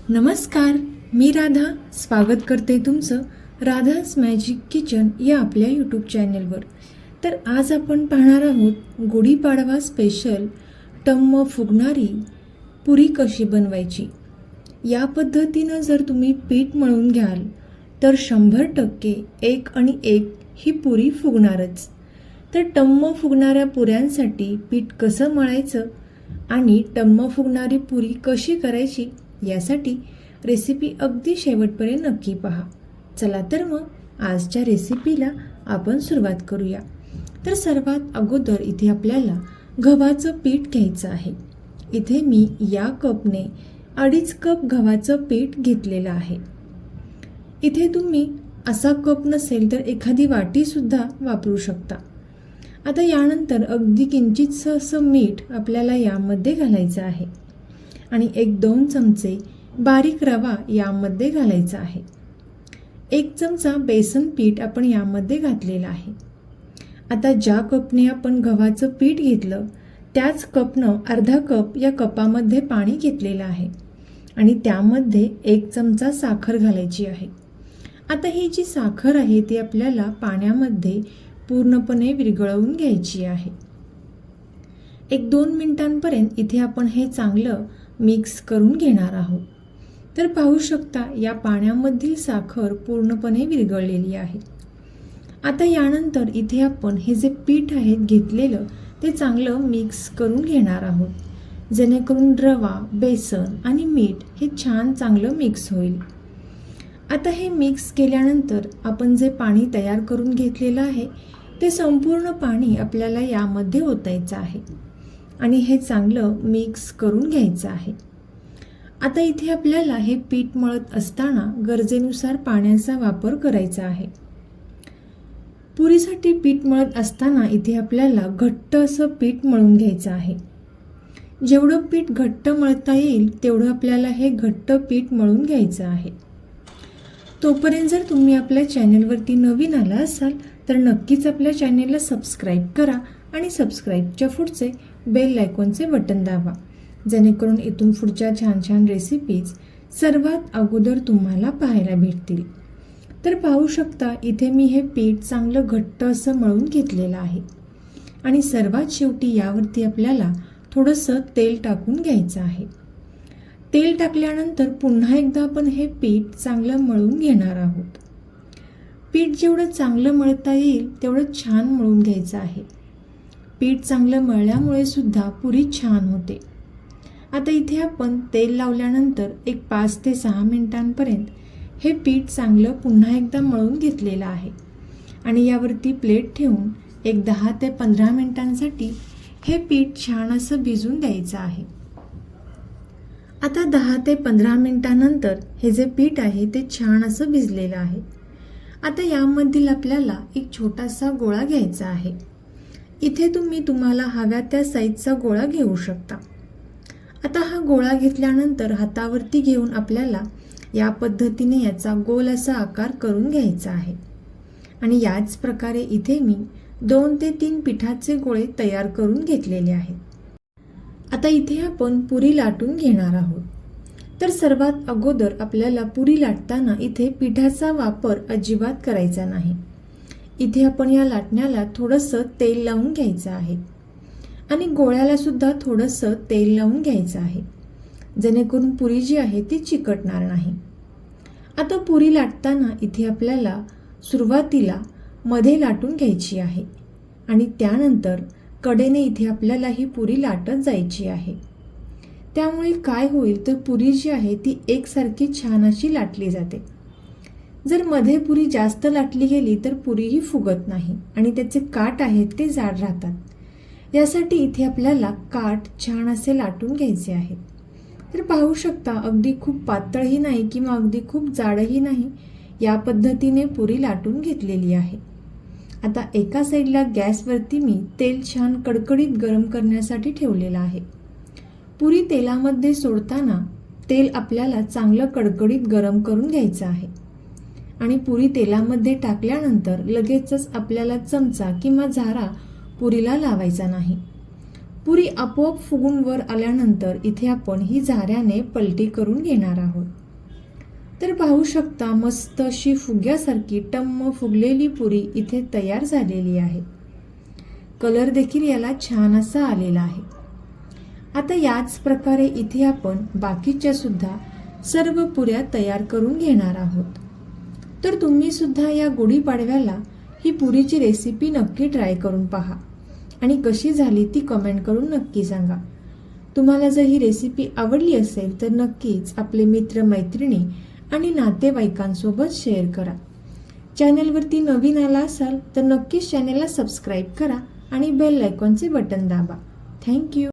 नमस्कार, मी राधा स्वागत करते तुमचं राधाज मॅजिक किचन या आपल्या यूट्यूब चॅनलवर। तर आज आपण पाहणार आहोत गुढीपाडवा स्पेशल टम्म फुगणारी पुरी कशी बनवायची। या पद्धतीनं जर तुम्ही पीठ मळून घ्याल तर 100% एक आणि एक ही पुरी फुगणारच। तर टम्म फुगणाऱ्या पुऱ्यांसाठी पीठ कसं मळायचं आणि टम्म फुगणारी पुरी कशी करायची यासाठी रेसिपी अगदी शेवटपर्यंत नक्की पहा। चला तर मग आजच्या रेसिपीला आपण सुरुवात करूया। तर सर्वात अगोदर इथे आपल्याला गव्हाचं पीठ घ्यायचं आहे। इथे मी या कपने 2.5 कप गव्हाचं पीठ घेतलेलं आहे। इथे तुम्ही असा कप नसेल तर एखादी वाटी सुद्धा वापरू शकता। आता यानंतर अगदी किंचितसं असं मीठ आपल्याला यामध्ये घालायचं आहे आणि 1-2 चमचे बारीक रवा यामध्ये घालायचा आहे। 1 चमचा बेसन पीठ आपण यामध्ये घातलेला आहे। आता ज्या कपने आपण गव्हाचं पीठ घेतलं त्याच कपनं अर्धा कप या कपामध्ये पाणी घेतलेलं आहे आणि त्यामध्ये 1 चमचा साखर घालायची आहे। आता ही जी साखर आहे ती आपल्याला पाण्यामध्ये पूर्णपणे विरघळवून घ्यायची आहे। 1-2 मिनिटांपर्यंत इथे आपण हे चांगलं मिक्स करून घेणार आहोत। तर पाहू शकता या पाण्यामधील साखर पूर्णपणे विरघळलेली आहे। आता यानंतर इथे आपण हे जे पीठ आहे घेतलेलं ते चांगलं मिक्स करून घेणार आहोत, जेणेकरून रवा, बेसन आणि मीठ हे छान चांगलं मिक्स होईल। आता हे मिक्स केल्यानंतर आपण जे पाणी तयार करून घेतलेलं आहे ते संपूर्ण पाणी आपल्याला यामध्ये ओतायचं आहे आणि हे चांगलं मिक्स करून घ्यायचं आहे। आता इथे आपल्याला हे पीठ मळत असताना गरजेनुसार पाण्याचा वापर करायचा आहे। पुरीसाठी पीठ मळत असताना इथे आपल्याला घट्ट असं पीठ मळून घ्यायचं आहे। जेवढं पीठ घट्ट मळता येईल तेवढं आपल्याला हे घट्ट पीठ मळून घ्यायचं आहे। तोपर्यंत जर तुम्ही आपल्या चॅनलवरती नवीन आला असाल तर नक्कीच आपल्या चॅनलला सबस्क्राईब करा आणि सबस्क्राईबच्या पुढचे बेल आयकॉनचे बटन दाबा, जेणेकरून इथून पुढच्या छान छान रेसिपीज सर्वात अगोदर तुम्हाला पाहायला भेटतील। तर पाहू शकता इथे मी हे पीठ चांगलं घट्ट असं मळून घेतलेलं आहे आणि सर्वात शेवटी यावरती आपल्याला थोडंसं तेल टाकून घ्यायचं आहे। तेल टाकल्यानंतर पुन्हा एकदा आपण हे पीठ चांगलं मळून घेणार आहोत। पीठ जेवढं चांगलं मळता येईल तेवढं छान मळून घ्यायचं आहे। पीठ चांगलं मळल्यामुळे सुद्धा पुरी छान होते। आता इथे आपण तेल लावल्यानंतर एक 5 ते 6 मिनिटांपर्यंत हे पीठ चांगलं पुन्हा एकदा मळून घेतलेलं आहे आणि यावरती प्लेट ठेवून एक 10 ते 15 मिनिटांसाठी हे पीठ छान असं भिजून द्यायचं आहे। आता 10 ते 15 मिनिटांनंतर हे जे पीठ आहे ते छान असं भिजलेलं आहे। आता यामधील आपल्याला एक छोटासा गोळा घ्यायचा आहे। इथे तुम्ही तुम्हाला हव्या त्या साईजचा गोळा घेऊ शकता। आता हा गोळा घेतल्यानंतर हातावरती घेऊन आपल्याला या पद्धतीने याचा गोल असा आकार करून घ्यायचा आहे आणि याच प्रकारे इथे मी 2 ते 3 पिठाचे गोळे तयार करून घेतलेले आहेत। आता इथे आपण पुरी लाटून घेणार आहोत। तर सर्वात अगोदर आपल्याला पुरी लाटताना इथे पिठाचा वापर अजिबात करायचा नाही। इथे आपण या लाटण्याला थोडंसं तेल लावून घ्यायचं आहे आणि गोळ्याला सुद्धा थोडंसं तेल लावून घ्यायचं आहे, जेणेकरून पुरी जी आहे ती चिकटणार नाही। आता पुरी लाटताना इथे आपल्याला सुरुवातीला मध्ये लाटून घ्यायची आहे आणि त्यानंतर कडेने इथे आपल्याला ही पुरी लाटत जायची आहे। त्यामुळे काय होईल तर पुरी जी आहे ती एकसारखी छान अशी लाटली जाते। जर मध्ये पुरी जास्त लाटली गेली तर पुरीही फुगत नाही आणि त्याचे काठ आहेत ते जाड राहतात। यासाठी इथे आपल्याला काठ छान असे लाटून घ्यायचे आहेत। तर पाहू शकता अगदी खूप पातळही नाही किंवा अगदी खूप जाडही नाही, या पद्धतीने पुरी लाटून घेतलेली आहे। आता एका साईडला गॅसवरती मी तेल छान कडकडीत गरम करण्यासाठी ठेवलेलं आहे। पुरी तेलामध्ये सोडताना तेल आपल्याला चांगलं कडकडीत गरम करून घ्यायचं आहे आणि पुरी तेलामध्ये टाकल्यानंतर लगेचच आपल्याला चमचा किंवा झारा पुरीला लावायचा नाही। पुरी आपोआप फुगून वर आल्यानंतर इथे आपण ही झाऱ्याने पलटी करून घेणार आहोत। तर पाहू शकता मस्त अशी फुग्यासारखी टम्म फुगलेली पुरी इथे तयार झालेली आहे. कलर देखील याला छान असा आलेला आहे. आता याच प्रकारे इथे आपण बाकीच्या सुद्धा सर्व पुऱ्या तयार करून घेणार आहोत. तर तुम्ही सुद्धा या गुढीपाडव्याला ही पुरीची रेसिपी नक्की ट्राय करून पहा आणि कशी झाली ती कमेंट करून नक्की सांगा. तुम्हाला जर ही रेसिपी आवडली असेल तर नक्कीच आपले मित्र मैत्रिणी आणि नातेवाईकांसोबत शेअर करा. चॅनलवरती नवीन आला असाल तर नक्कीच चॅनलला सबस्क्राईब करा आणि बेल आयकॉनचे बटन दाबा. थँक्यू.